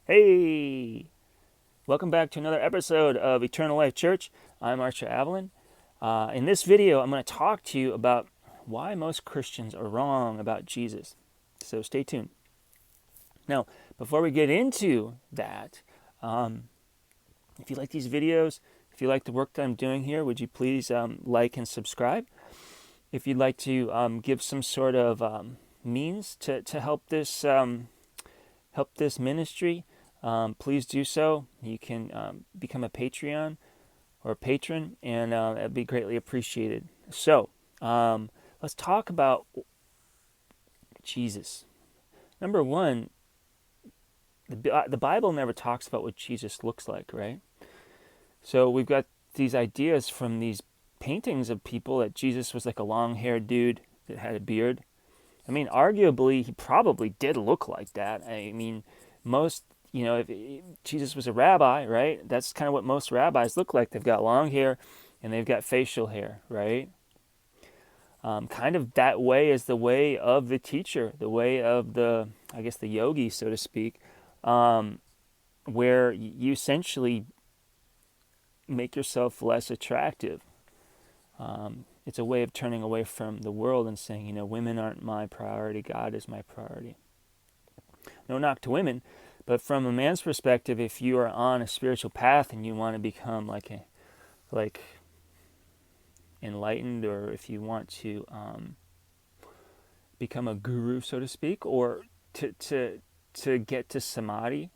Hey, welcome back to another episode of Eternal Life Church. I'm Archer Avalon. In this video, I'm going to talk to you about why most Christians are wrong about Jesus. So stay tuned. Now, before we get into that, if you like these videos, if you like the work that I'm doing here, would you please like and subscribe? If you'd like to give some sort of means to help this ministry, please do so. You can become a Patreon or a patron, and that'd be greatly appreciated. So, let's talk about Jesus. Number one, the Bible never talks about what Jesus looks like, right? So we've got these ideas from these paintings of people that Jesus was like a long-haired dude that had a beard. I mean, arguably, he probably did look like that. I mean, most, if Jesus was a rabbi, right? That's kind of what most rabbis look like. They've got long hair and they've got facial hair, right? Kind of that way is the way of the teacher, the way of the yogi, so to speak, where you essentially make yourself less attractive. It's a way of turning away from the world and saying, women aren't my priority. God is my priority. No knock to women, but from a man's perspective, if you are on a spiritual path and you want to become like enlightened, or if you want to become a guru, so to speak, or to get to samadhi,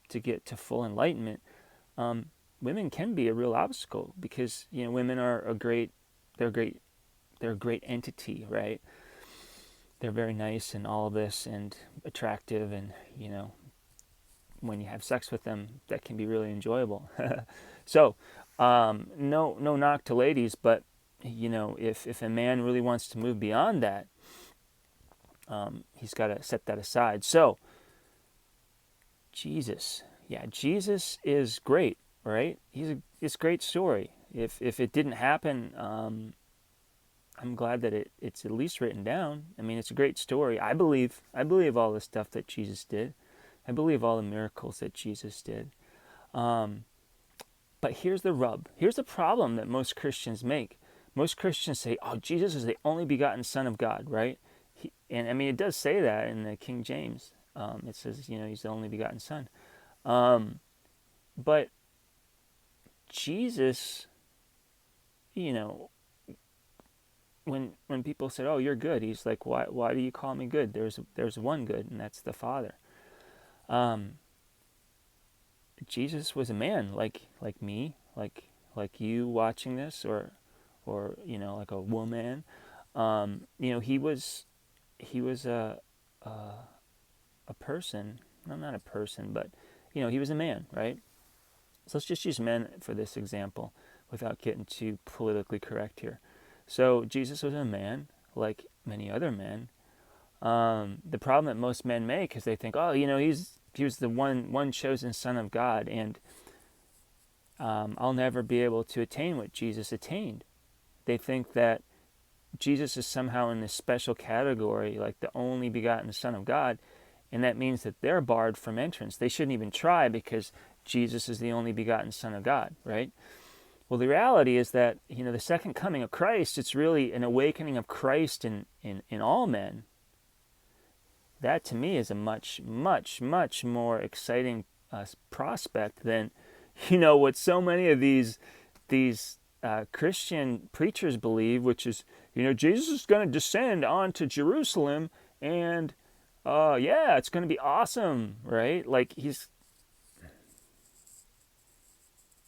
to get to full enlightenment, women can be a real obstacle because women are they're a great entity, right? They're very nice and all of this and attractive, and when you have sex with them, that can be really enjoyable. So, no knock to ladies, but if a man really wants to move beyond that, he's got to set that aside. So, Jesus is great, right? It's a great story. If it didn't happen, I'm glad that it's at least written down. I mean, it's a great story. I believe all the stuff that Jesus did. I believe all the miracles that Jesus did. But here's the rub. Here's the problem that most Christians make. Most Christians say, "Oh, Jesus is the only begotten Son of God," right? And I mean, it does say that in the King James. It says, he's the only begotten Son. But Jesus, when people said, "Oh, you're good," he's like, "Why do you call me good? There's one good, and that's the Father." Jesus was a man like me, like you watching this, or like a woman. He was a person. No, not a person, but he was a man, right? So let's just use men for this example without getting too politically correct here. So Jesus was a man like many other men. The problem that most men make is they think, "Oh, he was the one chosen Son of God, and I'll never be able to attain what Jesus attained." They think that Jesus is somehow in this special category, like the only begotten Son of God, and that means that they're barred from entrance. They shouldn't even try because Jesus is the only begotten Son of God, right? Well, the reality is that the second coming of Christ, it's really an awakening of Christ in all men. That to me is a much, much, much more exciting prospect than what so many of these Christian preachers believe, which is Jesus is going to descend onto Jerusalem, and it's going to be awesome, right? Like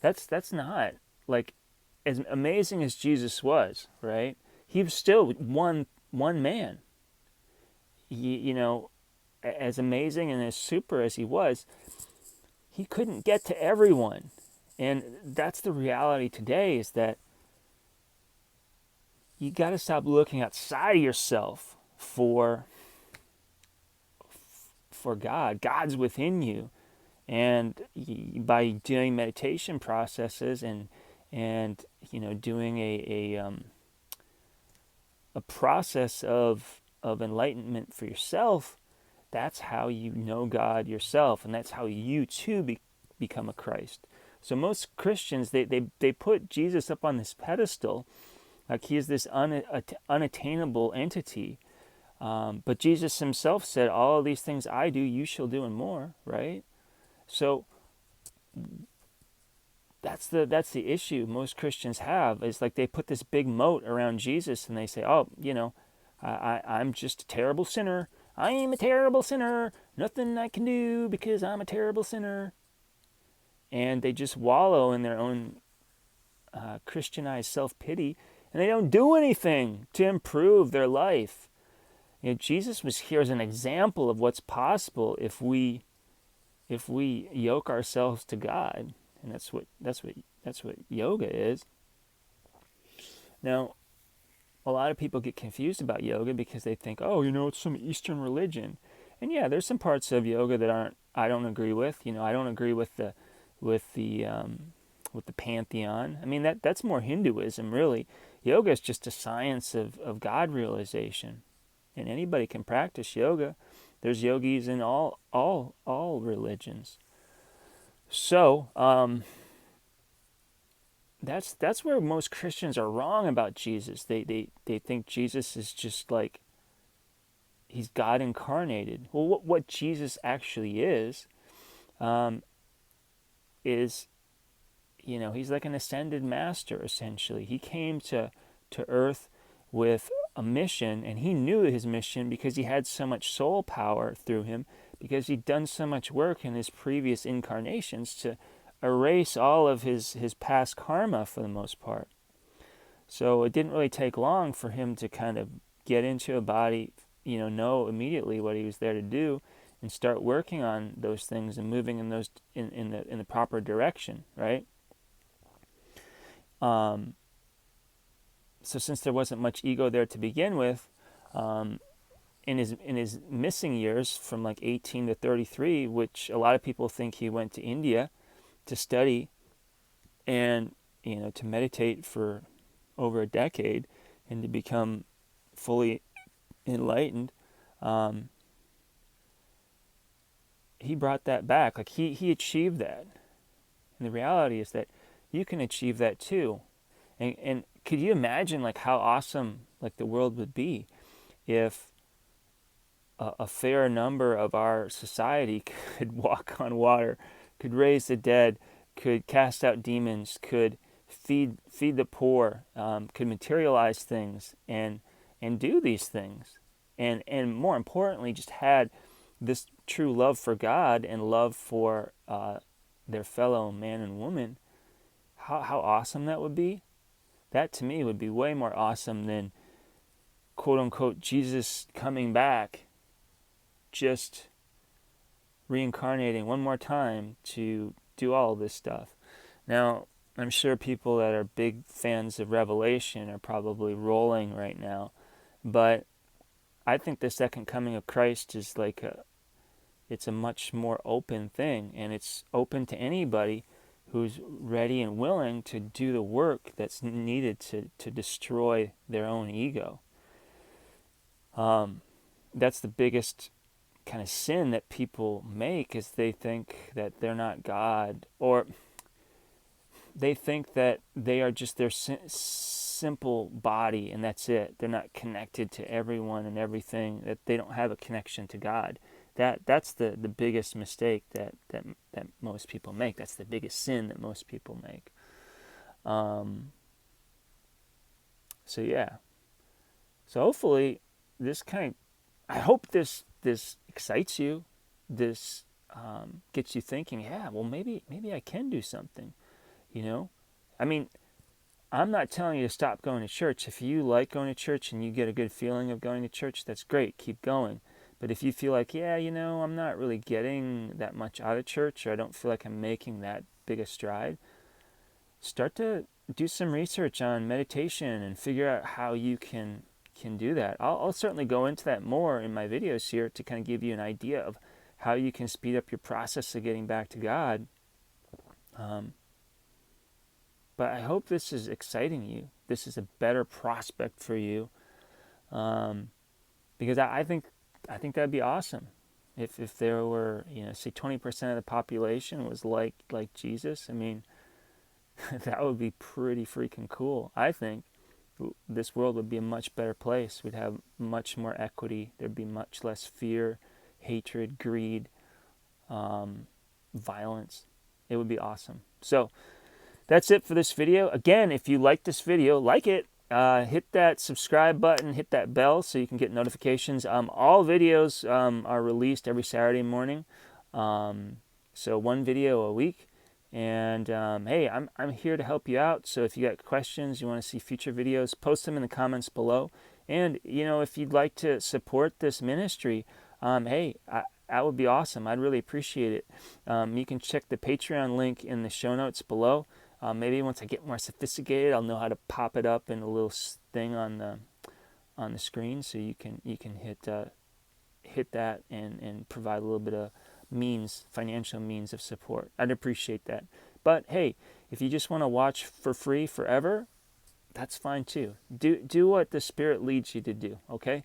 that's not like as amazing as Jesus was, right? He was still one man. As amazing and as super as he was, he couldn't get to everyone. And that's the reality today, is that you got to stop looking outside of yourself for God. God's within you. And by doing meditation processes and doing a process of enlightenment for yourself, that's how you know God yourself, and that's how you too become a Christ. So most Christians, they put Jesus up on this pedestal, like he is this unattainable entity. But Jesus himself said, all of these things I do, you shall do and more, right? So that's the issue most Christians have, is like they put this big moat around Jesus and they say, oh, I'm just a terrible sinner. I am a terrible sinner. Nothing I can do because I'm a terrible sinner. And they just wallow in their own Christianized self-pity, and they don't do anything to improve their life. Jesus was here as an example of what's possible if we yoke ourselves to God, and that's what yoga is. Now, a lot of people get confused about yoga because they think, oh, it's some Eastern religion, and yeah, there's some parts of yoga that I don't agree with. I don't agree with the pantheon. I mean, that's more Hinduism, really. Yoga is just a science of God realization, and anybody can practice yoga. There's yogis in all religions. So that's where most Christians are wrong about Jesus. They think Jesus is just like he's God incarnated. Well, what Jesus actually is he's like an ascended master, essentially. He came to earth with a mission, and he knew his mission because he had so much soul power through him, because he'd done so much work in his previous incarnations to erase all of his past karma for the most part. So it didn't really take long for him to kind of get into a body, know immediately what he was there to do, and start working on those things and moving in those in the proper direction, right? So since there wasn't much ego there to begin with, in his missing years from like 18 to 33, which a lot of people think he went to India to study and to meditate for over a decade and to become fully enlightened, he brought that back. Like he achieved that. And the reality is that you can achieve that too. And could you imagine like how awesome like the world would be if a fair number of our society could walk on water, could raise the dead, could cast out demons, could feed the poor, could materialize things and do these things, and more importantly, just had this true love for God and love for their fellow man and woman. How awesome that would be! That to me would be way more awesome than quote unquote Jesus coming back, just reincarnating one more time to do all of this stuff. Now, I'm sure people that are big fans of Revelation are probably rolling right now, but I think the second coming of Christ is it's a much more open thing, and it's open to anybody who's ready and willing to do the work that's needed to destroy their own ego. That's the biggest kind of sin that people make, is they think that they're not God, or they think that they are just their simple body and that's it. They're not connected to everyone and everything, that they don't have a connection to God. That's the biggest mistake that most people make. That's the biggest sin that most people make. So yeah. So hopefully I hope this excites you. This gets you thinking, yeah, well maybe I can do something. I mean, I'm not telling you to stop going to church. If you like going to church and you get a good feeling of going to church, that's great. Keep going. But if you feel like, yeah, I'm not really getting that much out of church, or I don't feel like I'm making that big a stride, start to do some research on meditation and figure out how you can do that. I'll certainly go into that more in my videos here to kind of give you an idea of how you can speed up your process of getting back to God. But I hope this is exciting you. This is a better prospect for you, because I think that'd be awesome. If there were, say 20% of the population was like Jesus, I mean, that would be pretty freaking cool. I think this world would be a much better place. We'd have much more equity. There'd be much less fear, hatred, greed, violence. It would be awesome. So that's it for this video. Again, if you like this video, like it. Hit that subscribe button, hit that bell so you can get notifications. All videos are released every Saturday morning, so one video a week. And hey, I'm here to help you out. So if you got questions, you want to see future videos, post them in the comments below. And if you'd like to support this ministry, hey, that would be awesome. I'd really appreciate it. You can check the Patreon link in the show notes below. Maybe once I get more sophisticated, I'll know how to pop it up in a little thing on the screen, so you can hit that and provide a little bit of financial means of support. I'd appreciate that. But hey, if you just want to watch for free forever, that's fine too. Do what the Spirit leads you to do. Okay.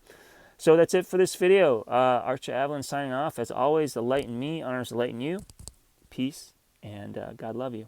So that's it for this video. Archer Avalon signing off. As always, the light in me honors the light in you. Peace and God love you.